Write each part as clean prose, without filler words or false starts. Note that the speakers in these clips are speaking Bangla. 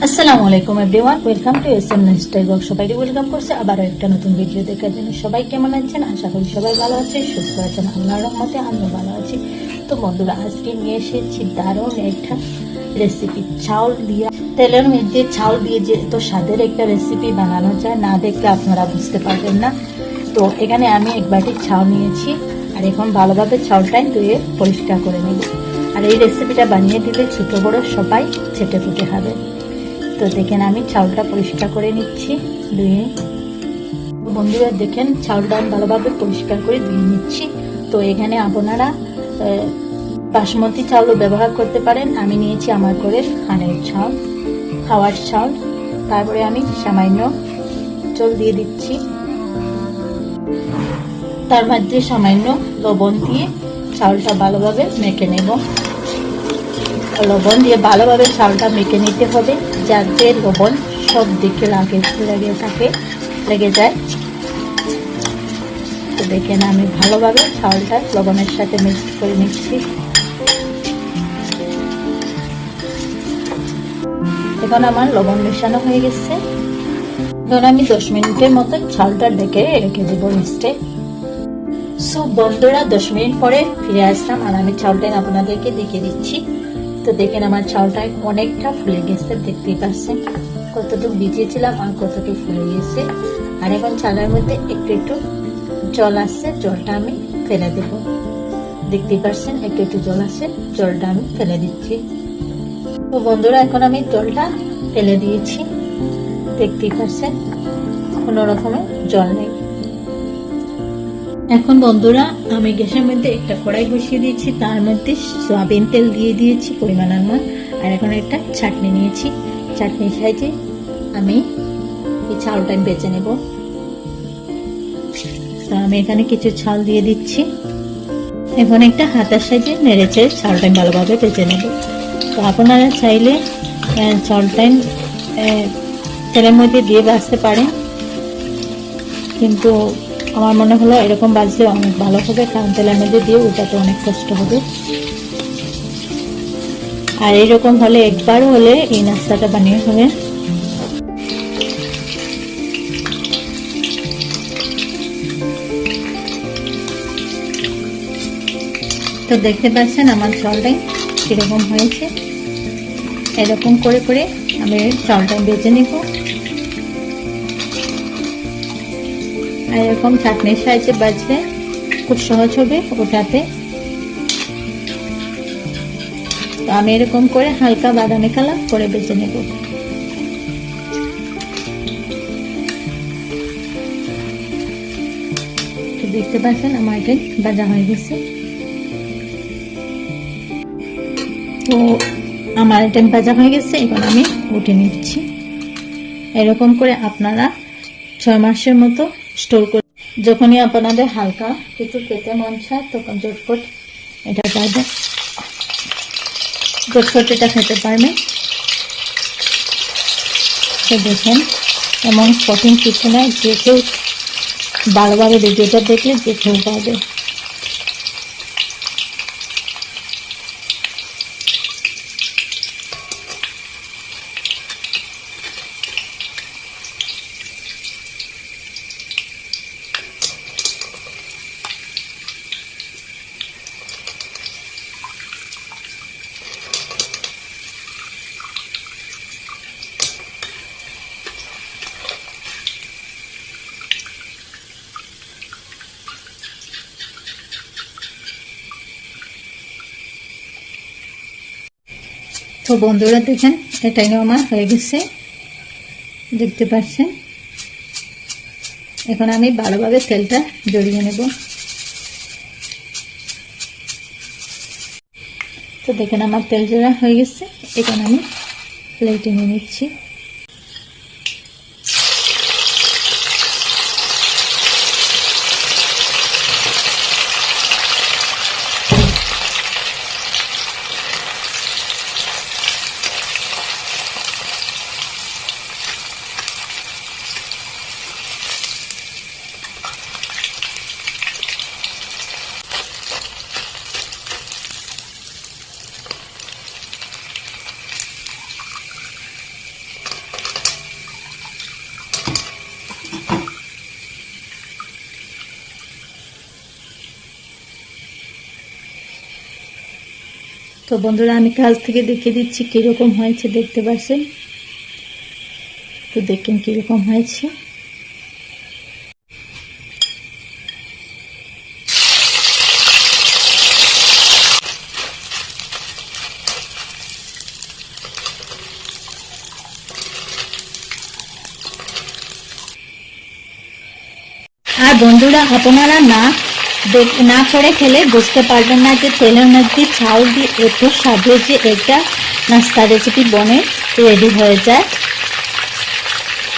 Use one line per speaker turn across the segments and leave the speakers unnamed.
আসসালামু আলাইকুম everyone, welcome to SM lifestyle blog. সবাইকে ওয়েলকাম করছে আবার একটা নতুন ভিডিও দেখার জন্য। সবাই কেমন আছেন? আশা করি সবাই ভালো আছে, সুস্থ আছেন। আল্লাহর রহমতে আমিও ভালো আছি। তো বন্ধুরা, আজকে নিয়ে এসেছি দারুণ একটা রেসিপি। চাউল দিয়ে, তেলের মধ্যে চাউল দিয়ে যে এত স্বাদের একটা রেসিপি বানানো যায়, না দেখলে আপনারা বুঝতে পারবেন না। তো এখানে আমি এক বাটি চাউল নিয়েছি, আর এখন ভালোভাবে চাউলটাই ধুয়ে পরিষ্কার করে নেব। আর এই রেসিপিটা বানিয়ে দিলে ছোট বড় সবাই চেটে ফুটে খাবে। তো দেখেন আমি চাউলটা পরিষ্কার করে নিচ্ছি ধুয়ে। বন্ধুরা দেখেন, চাউলটা আমি ভালোভাবে পরিষ্কার করে ধুয়ে নিচ্ছি। তো এখানে আপনারা বাসমতি চাউলও ব্যবহার করতে পারেন। আমি নিয়েছি আমার ঘরের খানের চাউল, খাওয়ার চাউল। তারপরে আমি সামান্য জল দিয়ে দিচ্ছি, তার মধ্যে সামান্য লবণ দিয়ে চাউলটা ভালোভাবে মেখে নেব। লবণ দিয়ে ভালোভাবে চাউলটা মেখে নিতে হবে, যাতে লবণ সব দিকে লেগে যায়। তো দেখেন আমি ভালোভাবে চাউলটা লবণের সাথে মিক্স করে নিচ্ছি। এখন আমার লবণ মেশানো হয়ে গেছে। এখন আমি 10 মিনিটের মতো চাউলটা ঢেকে রেখে দেবো রেস্টে। সো বন্ধুরা, 10 মিনিট পরে ফিরে আসলাম, আর আমি চাউলটা আপনাদেরকে দেখিয়ে দিচ্ছি। তো দেখেন আমার চাউলটা অনেকটা ফুলে গেছে, দেখতেই পাচ্ছেন কতটুকু ভিজিয়েছিলাম আর কতটুকু ফুলে গেছে। আর এখন চালের মধ্যে একটু একটু জল আসছে, জলটা আমি ফেলে দেব। দেখতেই পাচ্ছেন একটু একটু জল আছে, জলটা আমি ফেলে দিচ্ছি। তো বন্ধুরা, এখন আমি জলটা ফেলে দিয়েছি, দেখতেই পাচ্ছেন কোনো রকমের জল নেই। এখন বন্ধুরা, আমি গ্যাসের মধ্যে একটা কড়াই বসিয়ে দিয়েছি, তার মধ্যে সয়াবিন তেল দিয়ে দিয়েছি পরিমাণ মতো। আর এখন একটা চাটনি নিয়েছি, চাটনির সাহায্যে আমি এই চাউলটা বেজে নেব। তো আমি এখানে কিছু চাল দিয়ে দিচ্ছি। এখন একটা হাতার সাহায্যে নেড়েচে চাউলটা ভালোভাবে বেজে নেব। তো আপনারা চাইলে চাউলটা তেলের মধ্যে দিয়ে ভাজতে পারেন, কিন্তু আমার মনে হলো এরকম বাজলে অনেক ভালো হবে, কারণ তেলের মধ্যে দিয়ে ওটাতে অনেক কষ্ট হবে। আর এরকম হলে একবার হলে এই নাস্তাটা বানিয়ে হবে। তো দেখতে পাচ্ছেন আমার চালটাই কিরকম হয়েছে। এরকম করে করে আমি চালটা বেজে নিব। আর এরকম চাটনির সাহায্যে বাজলে খুব সহজ হবে ওটাতে। তো আমি এরকম করে হালকা বাদামি কালার করে বেজে নেব। তো দেখতে পাচ্ছেন আমার এটা ভাজা হয়ে গেছে। তো আমার এটা ভাজা হয়ে গেছে, এখন আমি উঠে নিচ্ছি। এরকম করে আপনারা 6 মাসের মতো স্টোর করে, যখনই আপনাদের হালকা কিছু খেতে মন চায় তখন ঝটপট এটা খেতে পারবেন। তো দেখেন, এমন কঠিন কিছু না, যে কেউ ভালোভাবে ভিডিওটা দেখলে যে কেউ পাবে। তো বন্ধুরা দেখেন, এটাই আমার হয়ে গেছে, দেখতে পাচ্ছেন। এখন আমি ভালোভাবে তেলটা জড়িয়ে নেব। তো দেখেন আমার তেল জড়া হয়ে গেছে, এখন আমি প্লেটে নিয়ে নিচ্ছি। তো বন্ধুরা আমি কাছ থেকে দেখিয়ে দিচ্ছি কীরকম হয়েছে, দেখতে পাচ্ছেন তো দেখেন কীরকম হয়েছে। আর বন্ধুরা আপনারা না করে খেলে বুঝতে পারবেন না যে তেলের মধ্যে চাউল দিয়ে এত স্বাদের যে একটা নাস্তা রেসিপি বনে রেডি হয়ে যায়।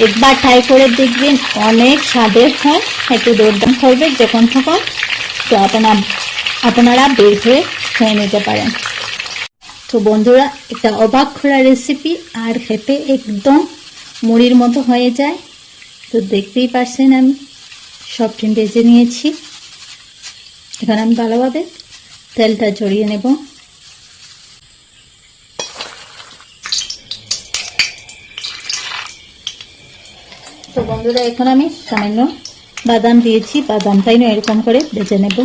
একবার ট্রাই করে দেখবেন, অনেক স্বাদের হয়, একটু দরদাম করবে যখন তখন, তো আপনারা বের হয়ে খেয়ে নিতে পারেন। তো বন্ধুরা একটা অবাক করা রেসিপি, আর খেতে একদম মুড়ির মতো হয়ে যায়। তো দেখতেই পাচ্ছেন আমি সবটি ভেজে নিয়েছি। এখন আমি ভালোভাবে তেলটা ঝরিয়ে নেব। তো বন্ধুরা এখন আমি সামান্য বাদাম দিয়েছি, বাদামটাই না এরকম করে ভেজে নেব।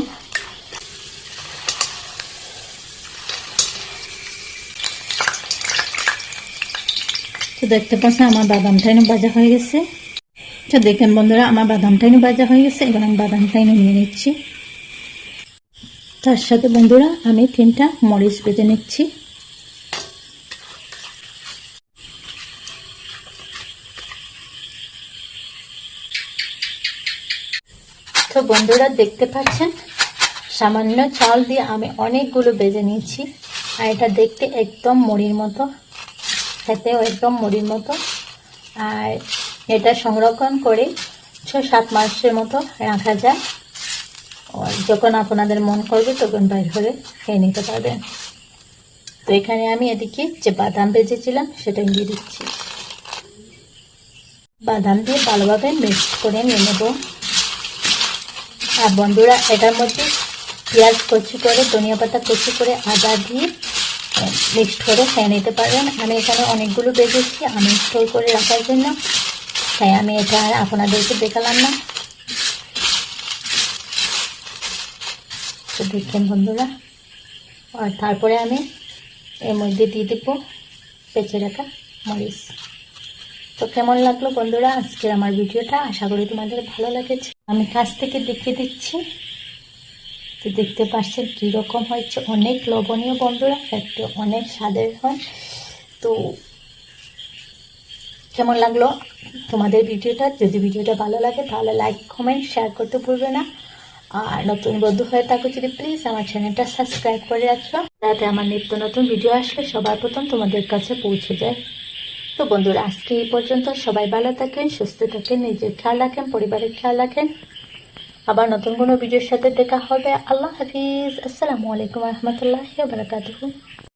তো দেখতে পাচ্ছেন আমার বাদামটাই না ভাজা হয়ে গেছে। তো দেখেন বন্ধুরা আমার বাদামটাই না ভাজা হয়ে গেছে। এখন আমি বাদামটাই না নিয়ে নিচ্ছি। তার সাথে বন্ধুরা আমি 3টা মরিচ ভেজে নিচ্ছি। তো বন্ধুরা দেখতে পাচ্ছেন সামান্য চাল দিয়ে আমি অনেকগুলো ভেজে নিয়েছি। আর এটা দেখতে একদম মুড়ির মতো, খেতেও একদম মুড়ির মতো। আর এটা সংরক্ষণ করে 6-7 মাসের মতো রাখা যায়। যখন আপনাদের মন করবে তখন বাইর করে খেয়ে নিতে পারবেন। তো এখানে আমি এদিকে যে বাদাম ভেজেছিলাম সেটা দিয়ে দিচ্ছি। বাদাম দিয়ে ভালোভাবে মিক্স করে নিয়ে নেব। আর বন্ধুরা এটার মধ্যে পেঁয়াজ কুচি করে, ধনিয়া পাতা কুচি করে, আদা দিয়ে মিক্সড করে খেয়ে নিতে পারবেন। আমি এখানে অনেকগুলো ভেজেছি আমি স্টোর করে রাখার জন্য, তাই আমি এটা আর আপনাদেরকে দেখালাম না। তো দেখেন বন্ধুরা, আর তারপরে আমি এর মধ্যে দিয়ে দেবো বেঁচে রাখা মরিচ। তো কেমন লাগলো বন্ধুরা আজকের আমার ভিডিওটা, আশা করি তোমাদের ভালো লেগেছে। আমি কাছ থেকে দেখিয়ে দিচ্ছি। তো দেখতে পাচ্ছেন কীরকম হয়েছে, অনেক লোভনীয় বন্ধুরা, খেতে অনেক স্বাদের হয়। তো কেমন লাগলো তোমাদের ভিডিওটা? যদি ভিডিওটা ভালো লাগে তাহলে লাইক, কমেন্ট, শেয়ার করতে ভুলবে না। আর নতুন বন্ধু হয়ে থাকো যদি প্লিজ আমার চ্যানেলটা সাবস্ক্রাইব করে রাখো, যাতে আমার নিত্য নতুন ভিডিও আসলে সবার প্রথম তোমাদের কাছে পৌঁছে যায়। তো বন্ধুরা আজকে এই পর্যন্ত। সবাই ভালো থাকেন, সুস্থ থাকেন, নিজের খেয়াল রাখেন, পরিবারের খেয়াল রাখেন। আবার নতুন কোনো ভিডিওর সাথে দেখা হবে। আল্লাহ হাফিজ। আসসালামু আলাইকুম রহমতুল্লাহি ওয়া বারাকাতুহু।